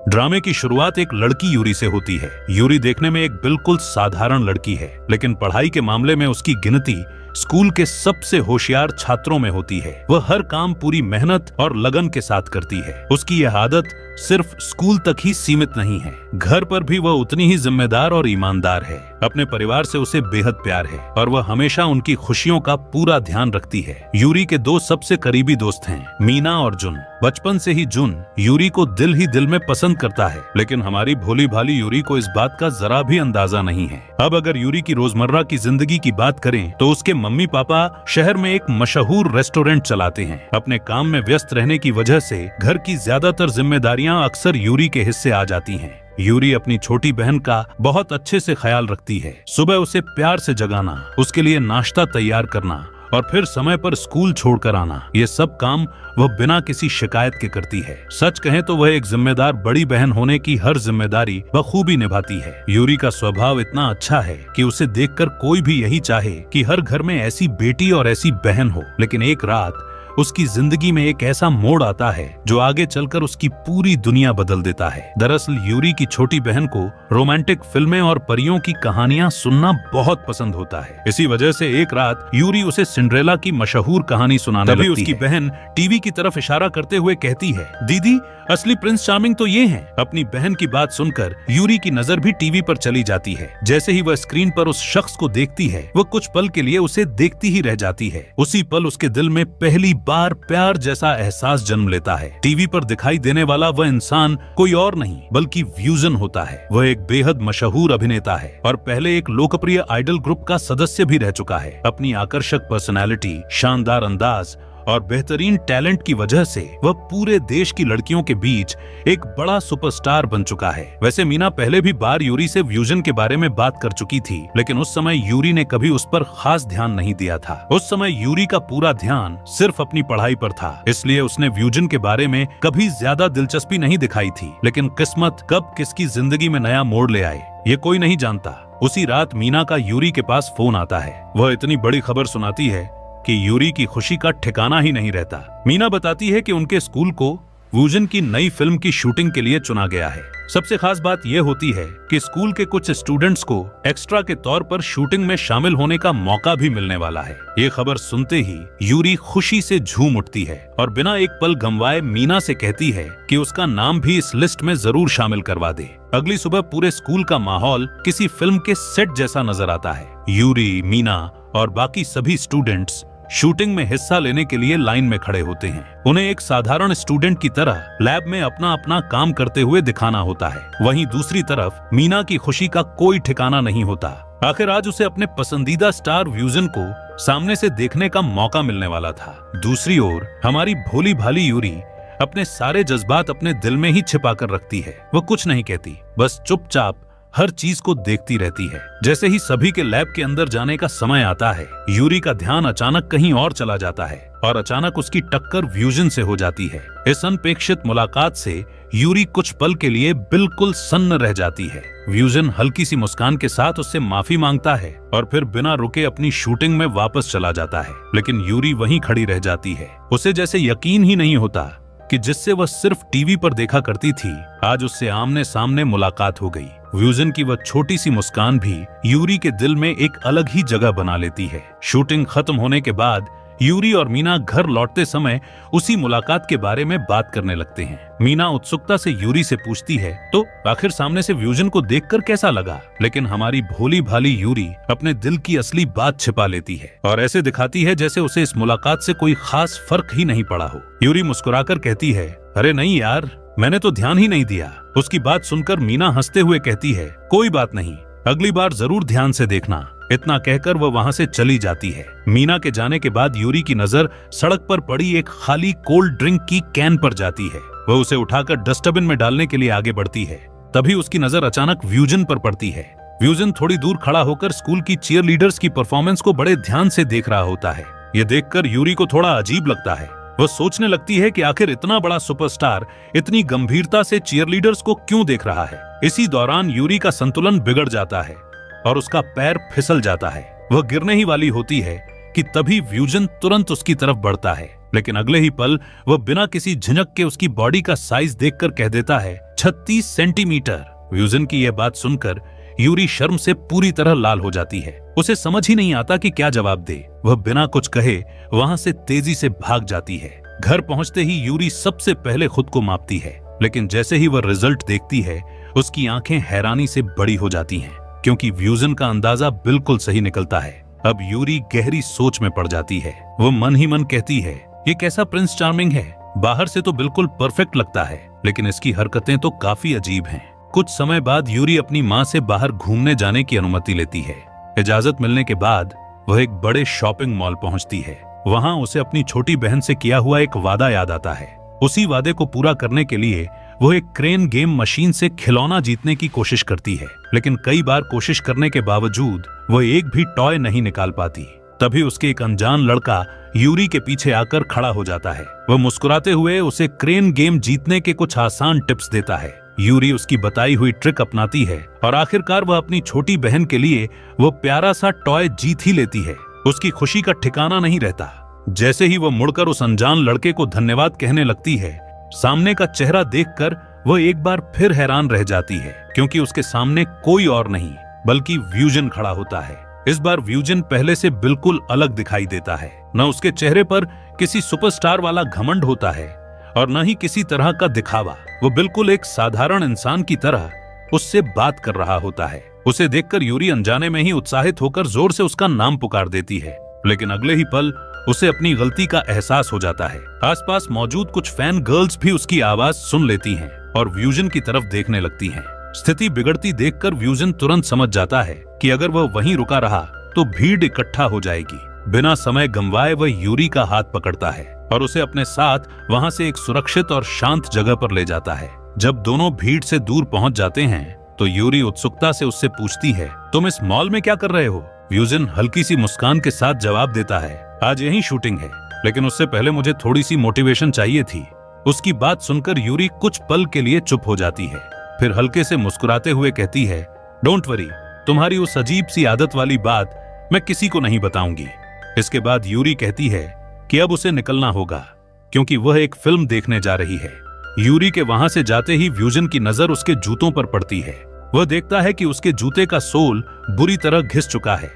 ड्रामे की शुरुआत एक लड़की यूरी से होती है। यूरी देखने में एक बिल्कुल साधारण लड़की है, लेकिन पढ़ाई के मामले में उसकी गिनती स्कूल के सबसे होशियार छात्रों में होती है। वह हर काम पूरी मेहनत और लगन के साथ करती है। उसकी यह आदत सिर्फ स्कूल तक ही सीमित नहीं है, घर पर भी वह उतनी ही जिम्मेदार और ईमानदार है। अपने परिवार से उसे बेहद प्यार है और वह हमेशा उनकी खुशियों का पूरा ध्यान रखती है। यूरी के दो सबसे करीबी दोस्त हैं, मीना और जुन। बचपन से ही जुन यूरी को दिल ही दिल में पसंद करता है, लेकिन हमारी भोली भाली यूरी को इस बात का जरा भी अंदाजा नहीं है। अब अगर यूरी की रोजमर्रा की जिंदगी की बात करें तो उसके मम्मी पापा शहर में एक मशहूर रेस्टोरेंट चलाते हैं। अपने काम में व्यस्त रहने की वजह से घर की ज्यादातर जिम्मेदारियां अक्सर यूरी के हिस्से आ जाती हैं। यूरी अपनी छोटी बहन का बहुत अच्छे से ख्याल रखती है। सुबह उसे प्यार से जगाना, उसके लिए नाश्ता तैयार करना और फिर समय पर स्कूल छोड़कर आना, ये सब काम वह बिना किसी शिकायत के करती है। सच कहें तो वह एक जिम्मेदार बड़ी बहन होने की हर जिम्मेदारी बखूबी निभाती है। यूरी का स्वभाव इतना अच्छा है कि उसे देखकर कोई भी यही चाहे कि हर घर में ऐसी बेटी और ऐसी बहन हो। लेकिन एक रात उसकी जिंदगी में एक ऐसा मोड़ आता है जो आगे चलकर उसकी पूरी दुनिया बदल देता है। दरअसल यूरी की छोटी बहन को रोमांटिक फिल्में और परियों की कहानियां सुनना बहुत पसंद होता है। इसी वजह से एक रात यूरी उसे सिंड्रेला की मशहूर कहानी सुनाने लगती है। उसकी बहन टीवी की तरफ इशारा करते हुए कहती है, दीदी असली प्रिंस चार्मिंग तो ये हैं। अपनी बहन की बात सुनकर यूरी की नजर भी टीवी पर चली जाती है। जैसे ही वह स्क्रीन पर उस शख्स को देखती है, वह कुछ पल के लिए उसे देखती ही रह जाती है। उसी पल उसके दिल में पहली बार प्यार जैसा एहसास जन्म लेता है। टीवी पर दिखाई देने वाला वह इंसान कोई और नहीं बल्कि व्यूजन होता है। वह एक बेहद मशहूर अभिनेता है और पहले एक लोकप्रिय आइडल ग्रुप का सदस्य भी रह चुका है। अपनी आकर्षक पर्सनैलिटी, शानदार अंदाज और बेहतरीन टैलेंट की वजह से वह पूरे देश की लड़कियों के बीच एक बड़ा सुपरस्टार बन चुका है। वैसे मीना पहले भी बार यूरी से व्यूजन के बारे में बात कर चुकी थी, लेकिन उस समय यूरी ने कभी उस पर खास ध्यान नहीं दिया था। उस समय यूरी का पूरा ध्यान सिर्फ अपनी पढ़ाई पर था, इसलिए उसने व्यूजन के बारे में कभी ज्यादा दिलचस्पी नहीं दिखाई थी। लेकिन किस्मत कब किसकी जिंदगी में नया मोड़ ले आए ये कोई नहीं जानता। उसी रात मीना का यूरी के पास फोन आता है। वह इतनी बड़ी खबर सुनाती है कि यूरी की खुशी का ठिकाना ही नहीं रहता। मीना बताती है कि उनके स्कूल को व्यूजन की नई फिल्म की शूटिंग के लिए चुना गया है। सबसे खास बात यह होती है कि स्कूल के कुछ स्टूडेंट्स को एक्स्ट्रा के तौर पर शूटिंग में शामिल होने का मौका भी मिलने वाला है। ये खबर सुनते ही यूरी खुशी से झूम उठती है और बिना एक पल गंवाए मीना से कहती है कि उसका नाम भी इस लिस्ट में जरूर शामिल करवा दे। अगली सुबह पूरे स्कूल का माहौल किसी फिल्म के सेट जैसा नजर आता है। यूरी, मीना और बाकी सभी स्टूडेंट्स शूटिंग में हिस्सा लेने के लिए लाइन में खड़े होते हैं। उन्हें एक साधारण स्टूडेंट की तरह लैब में अपना अपना काम करते हुए दिखाना होता है। वहीं दूसरी तरफ मीना की खुशी का कोई ठिकाना नहीं होता। आखिर आज उसे अपने पसंदीदा स्टार व्यूजन को सामने से देखने का मौका मिलने वाला था। दूसरी ओर हमारी भोली भाली यूरी अपने सारे जज्बात अपने दिल में ही छिपा कर रखती है। वह कुछ नहीं कहती, बस चुपचाप हर चीज को देखती रहती है। जैसे ही सभी के लैब के अंदर जाने का समय आता है, यूरी का ध्यान अचानक कहीं और चला जाता है और अचानक उसकी टक्कर व्यूजन से हो जाती है। इस अनपेक्षित मुलाकात से यूरी कुछ पल के लिए बिल्कुल सन्न रह जाती है। व्यूजन हल्की सी मुस्कान के साथ उससे माफी मांगता है और फिर बिना रुके अपनी शूटिंग में वापस चला जाता है। लेकिन यूरी वहीं खड़ी रह जाती है। उसे जैसे यकीन ही नहीं होता कि जिससे वह सिर्फ टीवी पर देखा करती थी, आज उससे आमने सामने मुलाकात हो गई। व्यूजन की वह छोटी सी मुस्कान भी यूरी के दिल में एक अलग ही जगह बना लेती है। शूटिंग खत्म होने के बाद यूरी और मीना घर लौटते समय उसी मुलाकात के बारे में बात करने लगते हैं। मीना उत्सुकता से यूरी से पूछती है, तो आखिर सामने से व्यूजन को देखकर कैसा लगा? लेकिन हमारी भोली भाली यूरी अपने दिल की असली बात छिपा लेती है और ऐसे दिखाती है जैसे उसे इस मुलाकात से कोई खास फर्क ही नहीं पड़ा हो। यूरी मुस्कुराकर कहती है, अरे नहीं यार, मैंने तो ध्यान ही नहीं दिया। उसकी बात सुनकर मीना हंसते हुए कहती है, कोई बात नहीं, अगली बार जरूर ध्यान से देखना। इतना कहकर वह वहां से चली जाती है। मीना के जाने के बाद यूरी की नजर सड़क पर पड़ी एक खाली कोल्ड ड्रिंक की कैन पर जाती है। वह उसे उठाकर डस्टबिन में डालने के लिए आगे बढ़ती है। तभी उसकी नजर अचानक व्यूजन पर पड़ती है। व्यूजन थोड़ी दूर खड़ा होकर स्कूल की चीयर लीडर्स की परफॉर्मेंस को बड़े ध्यान से देख रहा होता है। ये देखकर यूरी को थोड़ा अजीब लगता है। वह सोचने लगती है कि आखिर इतना बड़ा सुपरस्टार इतनी गंभीरता से चीयरलीडर्स को क्यों देख रहा है। इसी दौरान यूरी का संतुलन बिगड़ जाता है और उसका पैर फिसल जाता है। वह गिरने ही वाली होती है कि तभी व्यूजन तुरंत उसकी तरफ बढ़ता है, लेकिन अगले ही पल वह बिना किसी झिझक के उसकी बॉडी का साइज देखकर कह देता है 36 सेंटीमीटर। व्यूजन की यह बात सुनकर यूरी शर्म से पूरी तरह लाल हो जाती है। उसे समझ ही नहीं आता कि क्या जवाब दे। वह बिना कुछ कहे वहां से तेजी से भाग जाती है। घर पहुंचते ही यूरी सबसे पहले खुद को मापती है, लेकिन जैसे ही वह रिजल्ट देखती है उसकी आंखें हैरानी से बड़ी हो जाती हैं, क्योंकि व्यूजन का अंदाजा बिल्कुल सही निकलता है। अब यूरी गहरी सोच में पड़ जाती है। वह मन ही मन कहती है, ये कैसा प्रिंस चार्मिंग है, बाहर से तो बिल्कुल परफेक्ट लगता है, लेकिन इसकी हरकतें तो काफी अजीब हैं। कुछ समय बाद यूरी अपनी माँ से बाहर घूमने जाने की अनुमति लेती है। इजाजत मिलने के बाद वह एक बड़े शॉपिंग मॉल पहुंचती है। वहां उसे अपनी छोटी बहन से किया हुआ एक वादा याद आता है। उसी वादे को पूरा करने के लिए वो एक क्रेन गेम मशीन से खिलौना जीतने की कोशिश करती है, लेकिन कई बार कोशिश करने के बावजूद वह एक भी टॉय नहीं निकाल पाती। तभी उसके एक अनजान लड़का यूरी के पीछे आकर खड़ा हो जाता है। वह मुस्कुराते हुए उसे क्रेन गेम जीतने के कुछ आसान टिप्स देता है। यूरी उसकी बताई हुई ट्रिक अपनाती है और आखिरकार वह अपनी छोटी बहन के लिए वो प्यारा सा टॉय जीत ही लेती है। उसकी खुशी का ठिकाना नहीं रहता। जैसे ही वह मुड़कर उस अनजान लड़के को धन्यवाद कहने लगती है, सामने का चेहरा देखकर वह एक बार फिर हैरान रह जाती है, क्योंकि उसके सामने कोई और नहीं बल्कि व्यूजन खड़ा होता है। इस बार व्यूजन पहले से बिल्कुल अलग दिखाई देता है। न उसके चेहरे पर किसी सुपरस्टार वाला घमंड होता है और न ही किसी तरह का दिखावा। वो बिल्कुल एक साधारण इंसान की तरह उससे बात कर रहा होता है। उसे देखकर यूरी अनजाने में ही उत्साहित होकर जोर से उसका नाम पुकार देती है, लेकिन अगले ही पल उसे अपनी गलती का एहसास हो जाता है। आसपास मौजूद कुछ फैन गर्ल्स भी उसकी आवाज सुन लेती हैं और व्यूजन की तरफ देखने लगती हैं। स्थिति बिगड़ती देखकर व्यूजन तुरंत समझ जाता है कि अगर वह वहीं रुका रहा तो भीड़ इकट्ठा हो जाएगी। बिना समय गंवाए वह यूरी का हाथ पकड़ता है और उसे अपने साथ वहां से एक सुरक्षित और शांत जगह पर ले जाता है। जब दोनों भीड़ से दूर पहुंच जाते हैं तो यूरी उत्सुकता से उससे पूछती है, तुम इस मॉल में क्या कर रहे हो? व्यूजन हल्की सी मुस्कान के साथ जवाब देता है, आज यही शूटिंग है, लेकिन उससे पहले मुझे थोड़ी सी मोटिवेशन चाहिए थी। उसकी बात सुनकर यूरी कुछ पल के लिए चुप हो जाती है, फिर हल्के से मुस्कुराते हुए कहती है, डोंट वरी, तुम्हारी उस अजीब सी आदत वाली बात मैं किसी को नहीं बताऊंगी। इसके बाद यूरी कहती है कि अब उसे निकलना होगा, क्योंकि वह एक फिल्म देखने जा रही है। यूरी के वहां से जाते ही व्यूजन की नजर उसके जूतों पर पड़ती है। वह देखता है कि उसके जूते का सोल बुरी तरह घिस चुका है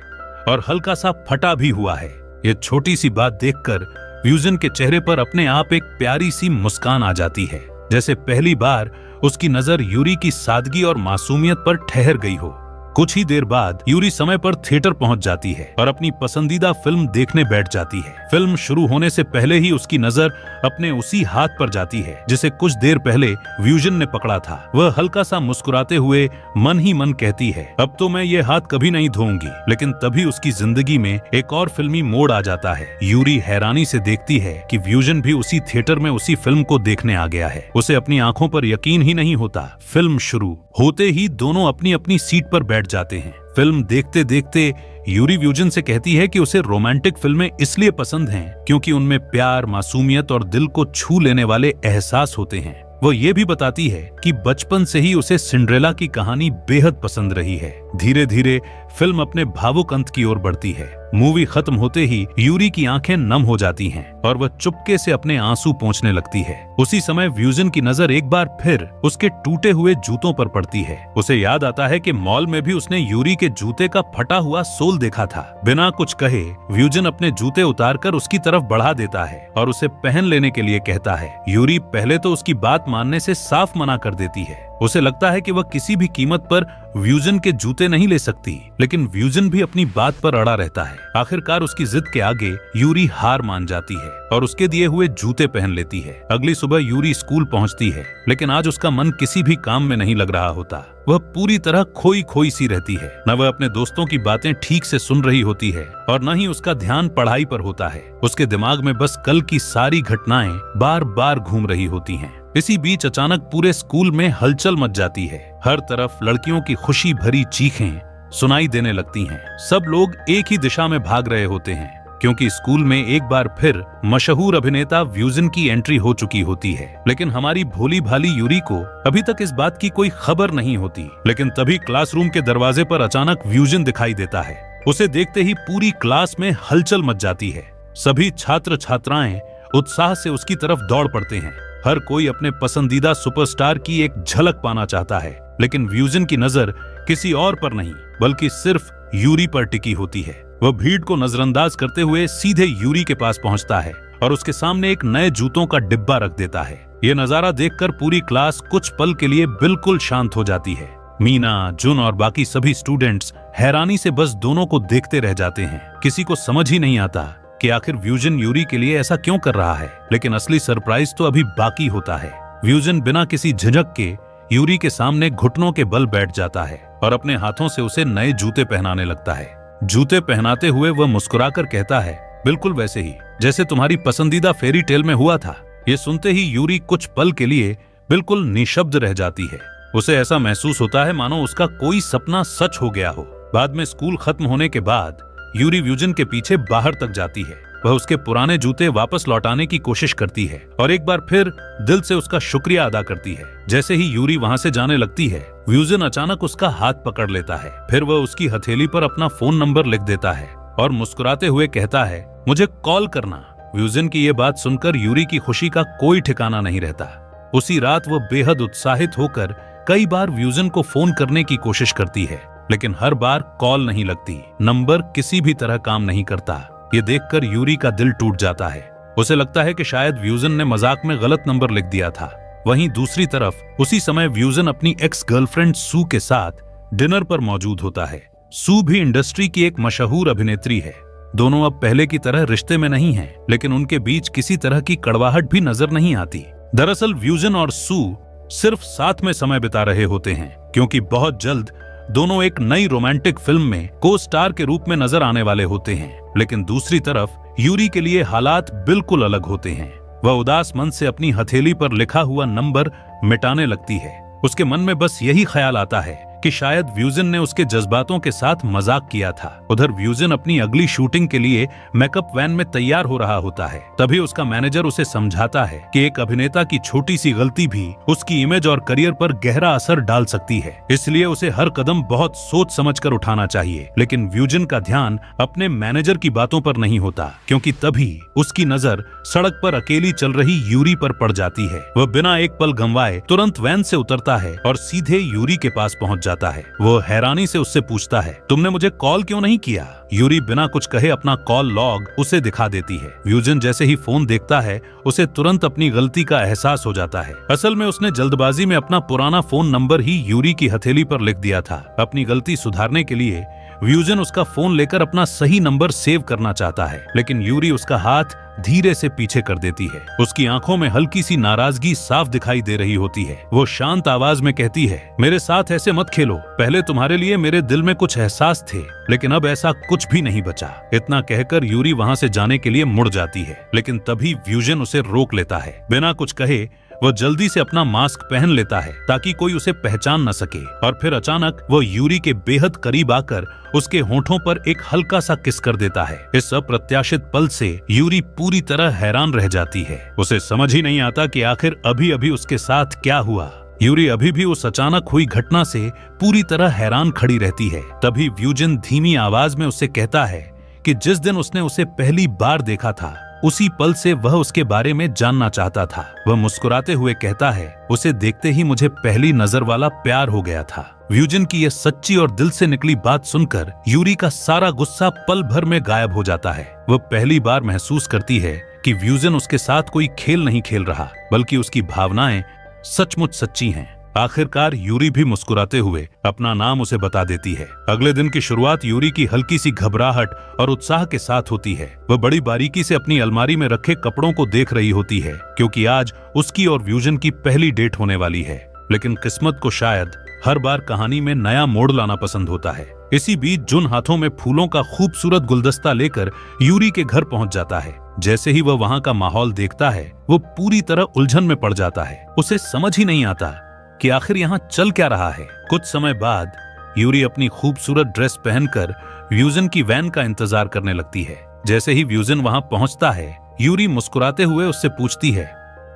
और हल्का सा फटा भी हुआ है। यह छोटी सी बात देखकर व्यूजन के चेहरे पर अपने आप एक प्यारी सी मुस्कान आ जाती है, जैसे पहली बार उसकी नजर यूरी की सादगी और मासूमियत पर ठहर गई हो। कुछ ही देर बाद यूरी समय पर थिएटर पहुंच जाती है और अपनी पसंदीदा फिल्म देखने बैठ जाती है। फिल्म शुरू होने से पहले ही उसकी नजर अपने उसी हाथ पर जाती है जिसे कुछ देर पहले व्यूजन ने पकड़ा था। वह हल्का सा मुस्कुराते हुए मन ही मन कहती है, अब तो मैं ये हाथ कभी नहीं धोऊंगी। लेकिन तभी उसकी जिंदगी में एक और फिल्मी मोड़ आ जाता है। यूरी हैरानी से देखती है कि व्यूजन भी उसी थिएटर में उसी फिल्म को देखने आ गया है। उसे अपनी आंखों पर यकीन ही नहीं होता। फिल्म शुरू होते ही दोनों अपनी अपनी सीट पर बैठ जाते हैं। फिल्म देखते देखते यूरी व्यूजन से कहती है कि उसे रोमांटिक फिल्में इसलिए पसंद हैं क्योंकि उनमें प्यार, मासूमियत और दिल को छू लेने वाले एहसास होते हैं। वो ये भी बताती है कि बचपन से ही उसे सिंड्रेला की कहानी बेहद पसंद रही है। धीरे धीरे फिल्म अपने भावुक अंत की ओर बढ़ती है। मूवी खत्म होते ही यूरी की आंखें नम हो जाती हैं और वह चुपके से अपने आंसू पोंछने लगती है। उसी समय व्यूजन की नजर एक बार फिर उसके टूटे हुए जूतों पर पड़ती है। उसे याद आता है कि मॉल में भी उसने यूरी के जूते का फटा हुआ सोल देखा था। बिना कुछ कहे व्यूजन अपने जूते उतारकर उसकी तरफ बढ़ा देता है और उसे पहन लेने के लिए कहता है। यूरी पहले तो उसकी बात मानने से साफ मना कर देती है। उसे लगता है कि वह किसी भी कीमत पर व्यूजन के जूते नहीं ले सकती, लेकिन व्यूजन भी अपनी बात पर अड़ा रहता है। आखिरकार उसकी जिद के आगे यूरी हार मान जाती है और उसके दिए हुए जूते पहन लेती है। अगली सुबह यूरी स्कूल पहुंचती है, लेकिन आज उसका मन किसी भी काम में नहीं लग रहा होता। वह पूरी तरह खोई खोई सी रहती है। न वह अपने दोस्तों की बातें ठीक से सुन रही होती है और न ही उसका ध्यान पढ़ाई पर होता है। उसके दिमाग में बस कल की सारी घटनाएं बार बार घूम रही होती हैं। इसी बीच अचानक पूरे स्कूल में हलचल मच जाती है। हर तरफ लड़कियों की खुशी भरी चीखें सुनाई देने लगती हैं। सब लोग एक ही दिशा में भाग रहे होते हैं, क्योंकि स्कूल में एक बार फिर मशहूर अभिनेता व्यूजन की एंट्री हो चुकी होती है। लेकिन हमारी भोली भाली यूरी को अभी तक इस बात की कोई खबर नहीं होती। लेकिन तभी क्लासरूम के दरवाजे पर अचानक व्यूजन दिखाई देता है। उसे देखते ही पूरी क्लास में हलचल मच जाती है। सभी छात्र छात्राएं उत्साह से उसकी तरफ दौड़ पड़ते हैं। हर कोई अपने पसंदीदा सुपरस्टार की एक झलक पाना चाहता है, लेकिन व्यूजन की नजर किसी और पर नहीं बल्कि सिर्फ यूरी पर टिकी होती है। वह भीड़ को नजरअंदाज करते हुए सीधे यूरी के पास पहुंचता है और उसके सामने एक नए जूतों का डिब्बा रख देता है। ये नजारा देखकर पूरी क्लास कुछ पल के लिए बिल्कुल शांत हो जाती है। मीना, जुन और बाकी सभी स्टूडेंट्स हैरानी से बस दोनों को देखते रह जाते हैं। किसी को समझ ही नहीं आता कि आखिर व्यूजन यूरी के लिए ऐसा क्यों कर रहा है, लेकिन असली सरप्राइज तो अभी बाकी होता है। व्यूजन बिना किसी झिझक के यूरी के सामने घुटनों के बल बैठ जाता है और अपने हाथों से उसे नए जूते पहनाने लगता है। जूते पहनाते हुए वह मुस्कुराकर कहता है, बिल्कुल वैसे ही जैसे तुम्हारी पसंदीदा फेरी टेल में हुआ था। ये सुनते ही यूरी कुछ पल के लिए बिल्कुल निशब्द रह जाती है। उसे ऐसा महसूस होता है मानो उसका कोई सपना सच हो गया हो। बाद में स्कूल खत्म होने के बाद यूरी व्यूजन के पीछे बाहर तक जाती है। वह उसके पुराने जूते वापस लौटाने की कोशिश करती है और एक बार फिर दिल से उसका शुक्रिया अदा करती है। जैसे ही यूरी वहां से जाने लगती है, व्यूजन अचानक उसका हाथ पकड़ लेता है। फिर वह उसकी हथेली पर अपना फोन नंबर लिख देता है और मुस्कुराते हुए कहता है, मुझे कॉल करना। व्यूजन की ये बात सुनकर यूरी की खुशी का कोई ठिकाना नहीं रहता। उसी रात वह बेहद उत्साहित होकर कई बार व्यूजन को फोन करने की कोशिश करती है, लेकिन हर बार कॉल नहीं लगती। नंबर किसी भी तरह काम नहीं करता। ये देखकर यूरी का दिल टूट जाता है। उसे लगता है कि शायद व्यूजन ने मजाक में गलत नंबर लिख दिया था। वहीं दूसरी तरफ उसी समय व्यूजन अपनी एक्स गर्लफ्रेंड सू के साथ डिनर पर मौजूद होता है। सू भी इंडस्ट्री की एक मशहूर अभिनेत्री है। दोनों अब पहले की तरह रिश्ते में नहीं हैं, लेकिन उनके बीच किसी तरह की कड़वाहट भी नजर नहीं आती। दरअसल व्यूजन और सू सिर्फ साथ में समय बिता रहे होते हैं, क्योंकि बहुत जल्द दोनों एक नई रोमांटिक फिल्म में को स्टार के रूप में नजर आने वाले होते हैं। लेकिन दूसरी तरफ यूरी के लिए हालात बिल्कुल अलग होते हैं। वह उदास मन से अपनी हथेली पर लिखा हुआ नंबर मिटाने लगती है। उसके मन में बस यही ख्याल आता है कि शायद व्यूजन ने उसके जज्बातों के साथ मजाक किया था। उधर व्यूजन अपनी अगली शूटिंग के लिए मेकअप वैन में तैयार हो रहा होता है। तभी उसका मैनेजर उसे समझाता है कि एक अभिनेता की छोटी सी गलती भी उसकी इमेज और करियर पर गहरा असर डाल सकती है, इसलिए उसे हर कदम बहुत सोच समझकर उठाना चाहिए। लेकिन व्यूजन का ध्यान अपने मैनेजर की बातों पर नहीं होता, क्योंकि तभी उसकी नजर सड़क पर अकेली चल रही यूरी पर पड़ जाती है। वह बिना एक पल गंवाए तुरंत वैन से उतरता है और सीधे यूरी के पास पहुंच जाता है। वो हैरानी से उससे पूछता है, तुमने मुझे कॉल क्यों नहीं किया? यूरी बिना कुछ कहे अपना कॉल लॉग उसे दिखा देती है। व्यूजन जैसे ही फोन देखता है, उसे तुरंत अपनी गलती का एहसास हो जाता है। असल में उसने जल्दबाजी में अपना पुराना फोन नंबर ही यूरी की हथेली पर लिख दिया था। अपनी गलती सुधारने के लिए व्यूजन उसका फोन लेकर अपना सही नंबर सेव करना चाहता है, लेकिन यूरी उसका हाथ धीरे से पीछे कर देती है। उसकी आंखों में हल्की सी नाराजगी साफ दिखाई दे रही होती है। वो शांत आवाज में कहती है, मेरे साथ ऐसे मत खेलो। पहले तुम्हारे लिए मेरे दिल में कुछ एहसास थे, लेकिन अब ऐसा कुछ भी नहीं बचा। इतना कहकर यूरी वहां से जाने के लिए मुड़ जाती है, लेकिन तभी व्यूजन उसे रोक लेता है। बिना कुछ कहे वह जल्दी से अपना मास्क पहन लेता है ताकि कोई उसे पहचान न सके, और फिर अचानक वह यूरी के बेहद करीब आकर उसके होठों पर एक हल्का सा किस कर देता है। इस अप्रत्याशित पल से यूरी पूरी तरह हैरान रह जाती है। उसे समझ ही नहीं आता कि आखिर अभी अभी उसके साथ क्या हुआ। यूरी अभी भी उस अचानक हुई घटना से पूरी तरह हैरान खड़ी रहती है। तभी व्यूजन धीमी आवाज में उससे कहता है कि जिस दिन उसने उसे पहली बार देखा था, उसी पल से वह उसके बारे में जानना चाहता था। वह मुस्कुराते हुए कहता है, उसे देखते ही मुझे पहली नजर वाला प्यार हो गया था। व्यूजन की यह सच्ची और दिल से निकली बात सुनकर यूरी का सारा गुस्सा पल भर में गायब हो जाता है। वह पहली बार महसूस करती है कि व्यूजन उसके साथ कोई खेल नहीं खेल रहा, बल्कि उसकी भावनाएं सचमुच सच्ची हैं। आखिरकार यूरी भी मुस्कुराते हुए अपना नाम उसे बता देती है। अगले दिन की शुरुआत यूरी की हल्की सी घबराहट और उत्साह के साथ होती है। वह बड़ी बारीकी से अपनी अलमारी में रखे कपड़ों को देख रही होती है, क्योंकि आज उसकी और व्यूजन की पहली डेट होने वाली है। लेकिन किस्मत को शायद हर बार कहानी में नया मोड़ लाना पसंद होता है। इसी बीच जुन हाथों में फूलों का खूबसूरत गुलदस्ता लेकर यूरी के घर पहुंच जाता है। जैसे ही वह वहां का माहौल देखता है, वो पूरी तरह उलझन में पड़ जाता है। उसे समझ ही नहीं आता कि आखिर यहाँ चल क्या रहा है। कुछ समय बाद यूरी अपनी खूबसूरत ड्रेस पहनकर व्यूजन की वैन का इंतजार करने लगती है। जैसे ही व्यूजन वहां पहुंचता है, यूरी मुस्कुराते हुए उससे पूछती है,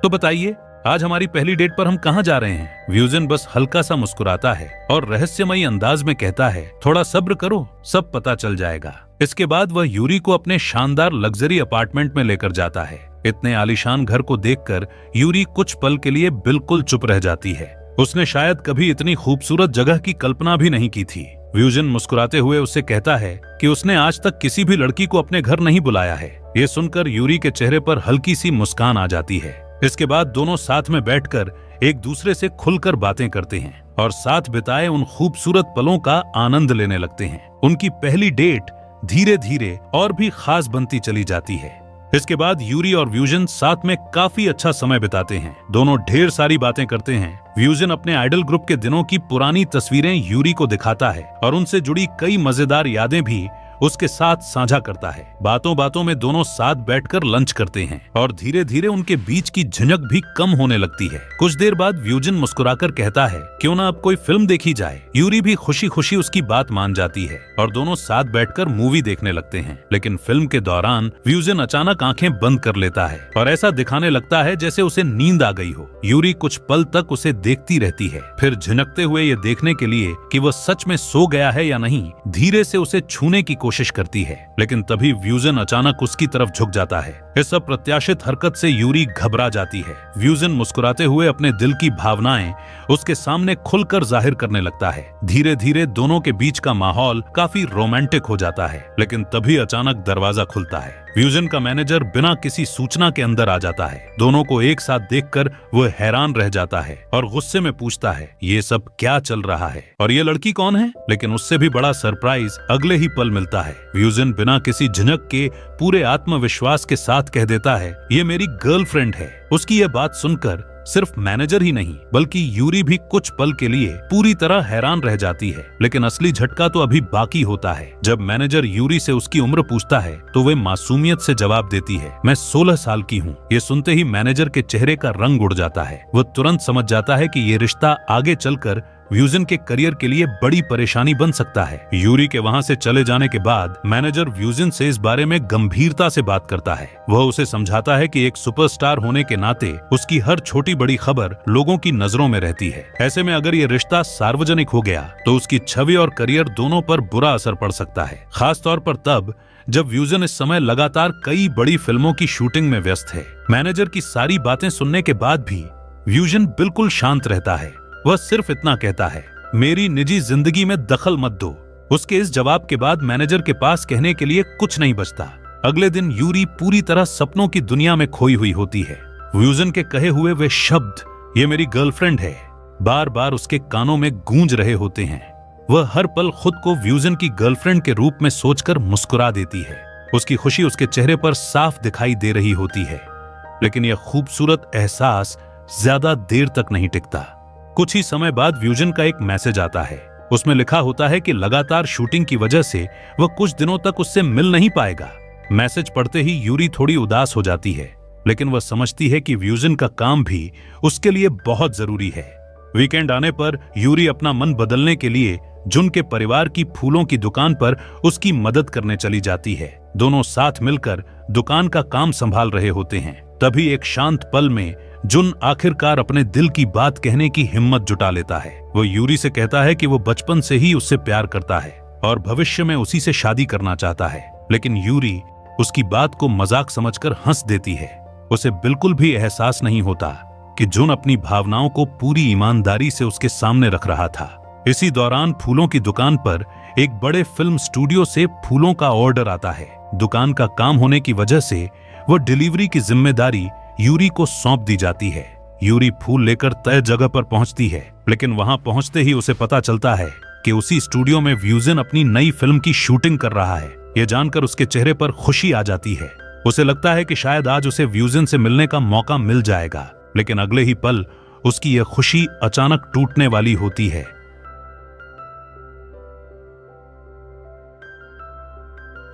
तो बताइए आज हमारी पहली डेट पर हम कहाँ जा रहे हैं? व्यूजन बस हल्का सा मुस्कुराता है और रहस्यमयी अंदाज में कहता है, थोड़ा सब्र करो, सब पता चल जाएगा। इसके बाद वह यूरी को अपने शानदार लग्जरी अपार्टमेंट में लेकर जाता है। इतने आलीशान घर को देखकर यूरी कुछ पल के लिए बिल्कुल चुप रह जाती है। उसने शायद कभी इतनी खूबसूरत जगह की कल्पना भी नहीं की थी। व्यूजन मुस्कुराते हुए उससे कहता है कि उसने आज तक किसी भी लड़की को अपने घर नहीं बुलाया है। ये सुनकर यूरी के चेहरे पर हल्की सी मुस्कान आ जाती है। इसके बाद दोनों साथ में बैठकर एक दूसरे से खुलकर बातें करते हैं और साथ बिताए उन खूबसूरत पलों का आनंद लेने लगते हैं। उनकी पहली डेट धीरे धीरे और भी खास बनती चली जाती है। इसके बाद यूरी और व्यूजन साथ में काफी अच्छा समय बिताते हैं। दोनों ढेर सारी बातें करते हैं। व्यूजन अपने आइडल ग्रुप के दिनों की पुरानी तस्वीरें यूरी को दिखाता है और उनसे जुड़ी कई मजेदार यादें भी उसके साथ साझा करता है। बातों बातों में दोनों साथ बैठकर लंच करते हैं और धीरे धीरे उनके बीच की झिझक भी कम होने लगती है। कुछ देर बाद व्यूजन मुस्कुराकर कहता है, क्यों ना अब कोई फिल्म देखी जाए। यूरी भी खुशी खुशी उसकी बात मान जाती है और दोनों साथ बैठकर मूवी देखने लगते हैं। लेकिन फिल्म के दौरान व्यूजन अचानक आंखें बंद कर लेता है और ऐसा दिखाने लगता है जैसे उसे नींद आ गई हो। यूरी कुछ पल तक उसे देखती रहती है, फिर झिनकते हुए ये देखने के लिए कि वह सच में सो गया है या नहीं, धीरे से उसे छूने की कोशिश करती है। लेकिन तभी व्यूजन अचानक उसकी तरफ झुक जाता है। इस अप्रत्याशित हरकत से यूरी घबरा जाती है। व्यूजन मुस्कुराते हुए अपने दिल की भावनाएं उसके सामने खुलकर जाहिर करने लगता है। धीरे धीरे दोनों के बीच का माहौल काफी रोमांटिक हो जाता है। लेकिन तभी अचानक दरवाजा खुलता है। व्यूजन का मैनेजर बिना किसी सूचना के अंदर आ जाता है। दोनों को एक साथ देखकर वह हैरान रह जाता है और गुस्से में पूछता है, ये सब क्या चल रहा है और ये लड़की कौन है? लेकिन उससे भी बड़ा सरप्राइज अगले ही पल मिलता है। व्यूजन बिना किसी झिझक के पूरे आत्मविश्वास के साथ कह देता है, ये मेरी गर्लफ्रेंड है। उसकी यह बात सुनकर सिर्फ मैनेजर ही नहीं बल्कि यूरी भी कुछ पल के लिए पूरी तरह हैरान रह जाती है। लेकिन असली झटका तो अभी बाकी होता है। जब मैनेजर यूरी से उसकी उम्र पूछता है तो वे मासूमियत से जवाब देती है, मैं 16 साल की हूँ। ये सुनते ही मैनेजर के चेहरे का रंग उड़ जाता है। वो तुरंत समझ जाता है कि ये रिश्ता आगे चलकर व्यूजन के करियर के लिए बड़ी परेशानी बन सकता है। यूरी के वहां से चले जाने के बाद मैनेजर व्यूजन से इस बारे में गंभीरता से बात करता है। वह उसे समझाता है कि एक सुपरस्टार होने के नाते उसकी हर छोटी बड़ी खबर लोगों की नजरों में रहती है। ऐसे में अगर ये रिश्ता सार्वजनिक हो गया तो उसकी छवि और करियर दोनों पर बुरा असर पड़ सकता है। खास तौर पर तब जब व्यूजन इस समय लगातार कई बड़ी फिल्मों की शूटिंग में व्यस्त है। मैनेजर की सारी बातें सुनने के बाद भी व्यूजन बिल्कुल शांत रहता है। वह सिर्फ इतना कहता है, मेरी निजी जिंदगी में दखल मत दो। उसके इस जवाब के बाद मैनेजर के पास कहने के लिए कुछ नहीं बचता। अगले दिन यूरी पूरी तरह सपनों की दुनिया में खोई हुई होती है। व्यूजन के कहे हुए वे शब्द, ये मेरी गर्लफ्रेंड है, बार बार उसके कानों में गूंज रहे होते हैं। वह हर पल खुद को व्यूजन की गर्लफ्रेंड के रूप में सोचकर मुस्कुरा देती है। उसकी खुशी उसके चेहरे पर साफ दिखाई दे रही होती है। लेकिन यह खूबसूरत एहसास ज्यादा देर तक नहीं टिकता। कुछ ही समय बाद व्यूजन का एक मैसेज आता है। उसमें लिखा होता है कि लगातार शूटिंग की वजह से वह कुछ दिनों तक उससे मिल नहीं पाएगा। मैसेज पढ़ते ही यूरी थोड़ी उदास हो जाती है, लेकिन वह समझती है कि व्यूजन का काम भी उसके लिए बहुत जरूरी है। वीकेंड आने पर यूरी अपना मन बदलने के लिए जुन के परिवार की फूलों की दुकान पर उसकी मदद करने चली जाती है। दोनों साथ मिलकर दुकान का काम संभाल रहे होते हैं। तभी एक शांत पल में जुन आखिरकार अपने दिल की बात कहने की हिम्मत जुटा लेता है। वो यूरी से कहता है कि वो बचपन से ही उससे प्यार करता है और भविष्य में उसी से शादी करना चाहता है। लेकिन यूरी उसकी बात को मजाक समझकर हंस देती है। उसे बिल्कुल भी एहसास नहीं होता कि जुन अपनी भावनाओं को पूरी ईमानदारी से उसके सामने रख रहा था। इसी दौरान फूलों की दुकान पर एक बड़े फिल्म स्टूडियो से फूलों का ऑर्डर आता है। दुकान का काम होने की वजह से वो डिलीवरी की जिम्मेदारी यूरी को सौंप दी जाती है। यूरी फूल लेकर तय जगह पर पहुंचती है, लेकिन वहां पहुंचते ही उसे पता चलता है कि उसी स्टूडियो में व्यूजन अपनी नई फिल्म की शूटिंग कर रहा है। यह जानकर उसके चेहरे पर खुशी आ जाती है। उसे लगता है कि शायद आज उसे व्यूजन से मिलने का मौका मिल जाएगा, लेकिन अगले ही पल उसकी यह खुशी अचानक टूटने वाली होती है।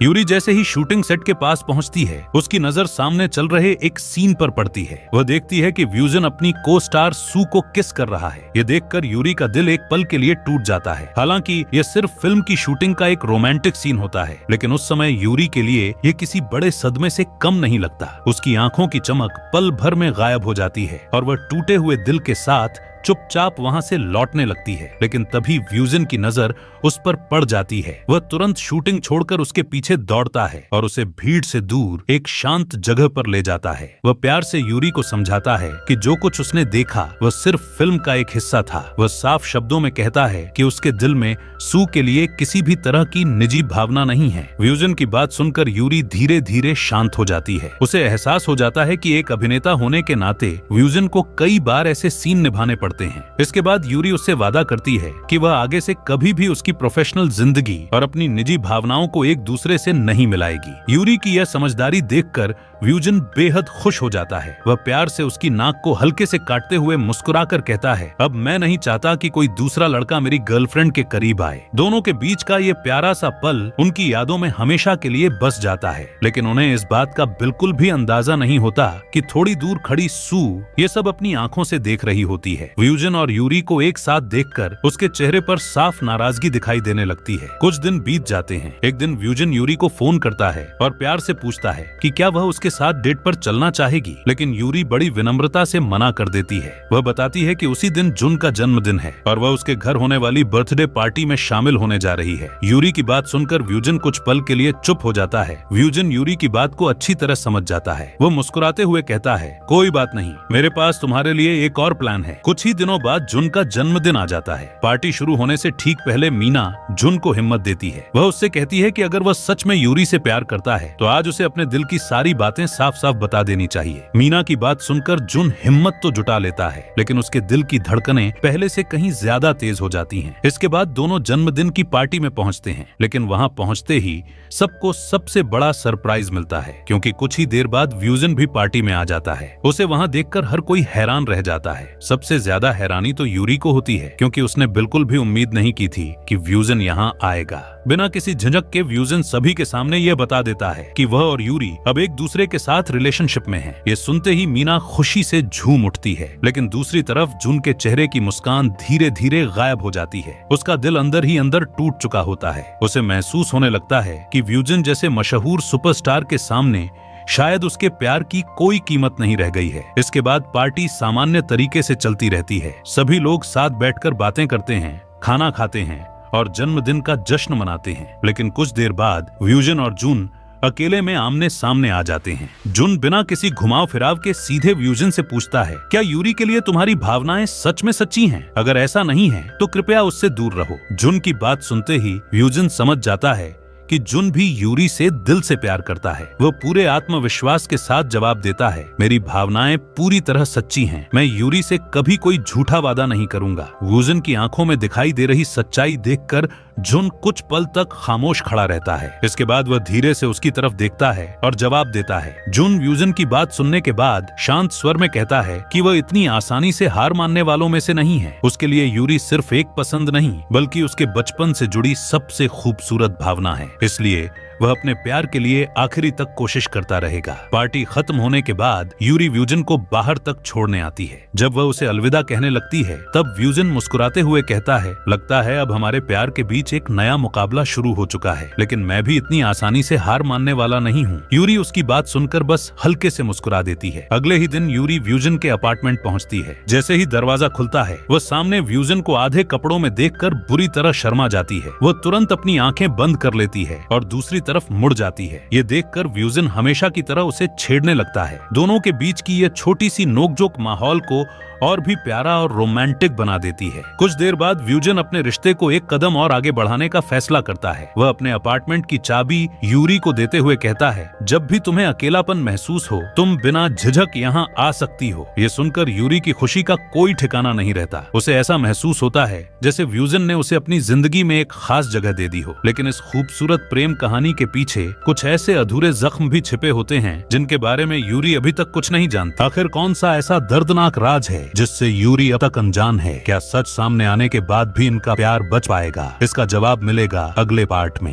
यूरी जैसे ही शूटिंग सेट के पास पहुंचती है, उसकी नजर सामने चल रहे एक सीन पर पड़ती है। वह देखती है कि व्यूजन अपनी को स्टार सू को किस कर रहा है। ये देखकर यूरी का दिल एक पल के लिए टूट जाता है। हालांकि यह सिर्फ फिल्म की शूटिंग का एक रोमांटिक सीन होता है, लेकिन उस समय यूरी के लिए यह किसी बड़े सदमे से कम नहीं लगता। उसकी आंखों की चमक पल भर में गायब हो जाती है और वह टूटे हुए दिल के साथ चुपचाप वहां से लौटने लगती है। लेकिन तभी व्यूजन की नजर उस पर पड़ जाती है। वह तुरंत शूटिंग छोड़कर उसके पीछे दौड़ता है और उसे भीड़ से दूर एक शांत जगह पर ले जाता है। वह प्यार से यूरी को समझाता है कि जो कुछ उसने देखा वह सिर्फ फिल्म का एक हिस्सा था। वह साफ शब्दों में कहता है कि उसके दिल में सू के लिए किसी भी तरह की निजी भावना नहीं है। व्यूजन की बात सुनकर यूरी धीरे धीरे शांत हो जाती है। उसे एहसास हो जाता है कि एक अभिनेता होने के नाते व्यूजन को कई बार ऐसे सीन निभाने पड़ते हैं। इसके बाद यूरी उससे वादा करती है कि वह आगे से कभी भी उसकी प्रोफेशनल जिंदगी और अपनी निजी भावनाओं को एक दूसरे से नहीं मिलाएगी। यूरी की यह समझदारी देखकर व्यूजन बेहद खुश हो जाता है। वह प्यार से उसकी नाक को हल्के से काटते हुए मुस्कुराकर कहता है, अब मैं नहीं चाहता कि कोई दूसरा लड़का मेरी गर्लफ्रेंड के करीब आए। दोनों के बीच का ये प्यारा सा पल उनकी यादों में हमेशा के लिए बस जाता है। लेकिन उन्हें इस बात का बिल्कुल भी अंदाजा नहीं होता कि थोड़ी दूर खड़ी सू ये सब अपनी आंखों से देख रही होती है। व्यूजन और यूरी को एक साथ देखकर उसके चेहरे पर साफ नाराजगी दिखाई देने लगती है। कुछ दिन बीत जाते हैं। एक दिन व्यूजन यूरी को फोन करता है और प्यार से पूछता है कि क्या वह उसके साथ डेट पर चलना चाहेगी, लेकिन यूरी बड़ी विनम्रता से मना कर देती है। वह बताती है कि उसी दिन जुन का जन्मदिन है और वह उसके घर होने वाली बर्थडे पार्टी में शामिल होने जा रही है। यूरी की बात सुनकर व्यूजन कुछ पल के लिए चुप हो जाता है। व्यूजन यूरी की बात को अच्छी तरह समझ जाता है। वह मुस्कुराते हुए कहता है, कोई बात नहीं, मेरे पास तुम्हारे लिए एक और प्लान है। कुछ ही दिनों बाद जुन का जन्मदिन आ जाता है। पार्टी शुरू होने से ठीक पहले मीना जुन को हिम्मत देती है। वह उससे कहती है कि अगर वह सच में यूरी से प्यार करता है तो आज उसे अपने दिल की सारी बातें साफ साफ बता देनी चाहिए। मीना की बात सुनकर जुन हिम्मत तो जुटा लेता है, लेकिन उसके दिल की धड़कनें पहले से कहीं ज्यादा तेज हो जाती हैं। इसके बाद दोनों जन्मदिन की पार्टी में पहुंचते हैं, लेकिन वहां पहुंचते ही सबको सबसे बड़ा सरप्राइज मिलता है, क्योंकि कुछ ही देर बाद व्यूजन भी पार्टी में आ जाता है। उसे वहां देखकर हर कोई हैरान रह जाता है। सबसे ज्यादा हैरानी तो यूरी को होती है, क्योंकि उसने बिल्कुल भी उम्मीद नहीं की थी कि व्यूजन यहाँ आएगा। बिना किसी झिझक के व्यूजन सभी के सामने यह बता देता है कि वह और यूरी अब एक दूसरे के साथ रिलेशनशिप में हैं। ये सुनते ही मीना खुशी से झूम उठती है, लेकिन दूसरी तरफ जुन के चेहरे की मुस्कान धीरे धीरे गायब हो जाती है। उसका दिल अंदर ही अंदर टूट चुका होता है। उसे महसूस होने लगता है कि व्यूजन जैसे मशहूर सुपरस्टार के सामने शायद उसके प्यार की कोई कीमत नहीं रह गई है। इसके बाद पार्टी सामान्य तरीके से चलती रहती है। सभी लोग साथ बैठकर बातें करते हैं, खाना खाते हैं और जन्मदिन का जश्न मनाते हैं। लेकिन कुछ देर बाद व्यूजन और जुन अकेले में आमने सामने आ जाते हैं। जुन बिना किसी घुमाव फिराव के सीधे व्यूजन से पूछता है, क्या यूरी के लिए तुम्हारी भावनाएं सच में सच्ची हैं? अगर ऐसा नहीं है तो कृपया उससे दूर रहो। जुन की बात सुनते ही व्यूजन समझ जाता है कि जुन भी यूरी से दिल से प्यार करता है। वह पूरे आत्मविश्वास के साथ जवाब देता है, मेरी भावनाएं पूरी तरह सच्ची हैं। मैं यूरी से कभी कोई झूठा वादा नहीं करूंगा। व्यूजन की आंखों में दिखाई दे रही सच्चाई देखकर जुन कुछ पल तक खामोश खड़ा रहता है। इसके बाद वह धीरे से उसकी तरफ देखता है और जवाब देता है। जुन व्यूजन की बात सुनने के बाद शांत स्वर में कहता है कि वह इतनी आसानी से हार मानने वालों में से नहीं है। उसके लिए यूरी सिर्फ एक पसंद नहीं, बल्कि उसके बचपन से जुड़ी सबसे खूबसूरत भावना है। इसलिए वह अपने प्यार के लिए आखिरी तक कोशिश करता रहेगा। पार्टी खत्म होने के बाद यूरी व्यूजन को बाहर तक छोड़ने आती है। जब वह उसे अलविदा कहने लगती है, तब व्यूजन मुस्कुराते हुए कहता है, लगता है अब हमारे प्यार के बीच एक नया मुकाबला शुरू हो चुका है, लेकिन मैं भी इतनी आसानी से हार मानने वाला नहीं हूँ। यूरी उसकी बात सुनकर बस हल्के से मुस्कुरा देती है। अगले ही दिन यूरी व्यूजन के अपार्टमेंट पहुँचती है। जैसे ही दरवाजा खुलता है, वह सामने व्यूजन को आधे कपड़ों में देखकर बुरी तरह शर्मा जाती है। वह तुरंत अपनी आंखें बंद कर लेती है और दूसरी तरफ मुड़ जाती है। ये देखकर व्यूजन हमेशा की तरह उसे छेड़ने लगता है। दोनों के बीच की ये छोटी सी नोकझोंक माहौल को और भी प्यारा और रोमांटिक बना देती है। कुछ देर बाद व्यूजन अपने रिश्ते को एक कदम और आगे बढ़ाने का फैसला करता है। वह अपने अपार्टमेंट की चाबी यूरी को देते हुए कहता है, जब भी तुम्हें अकेलापन महसूस हो, तुम बिना झिझक यहाँ आ सकती हो। ये सुनकर यूरी की खुशी का कोई ठिकाना नहीं रहता। उसे ऐसा महसूस होता है जैसे व्यूजन ने उसे अपनी जिंदगी में एक खास जगह दे दी हो। लेकिन इस खूबसूरत प्रेम कहानी के पीछे कुछ ऐसे अधूरे जख्म भी छिपे होते हैं जिनके बारे में यूरी अभी तक कुछ नहीं जानती। आखिर कौन सा ऐसा दर्दनाक राज है जिससे यूरी अब तक अनजान है? क्या सच सामने आने के बाद भी इनका प्यार बच पाएगा? इसका जवाब मिलेगा अगले पार्ट में।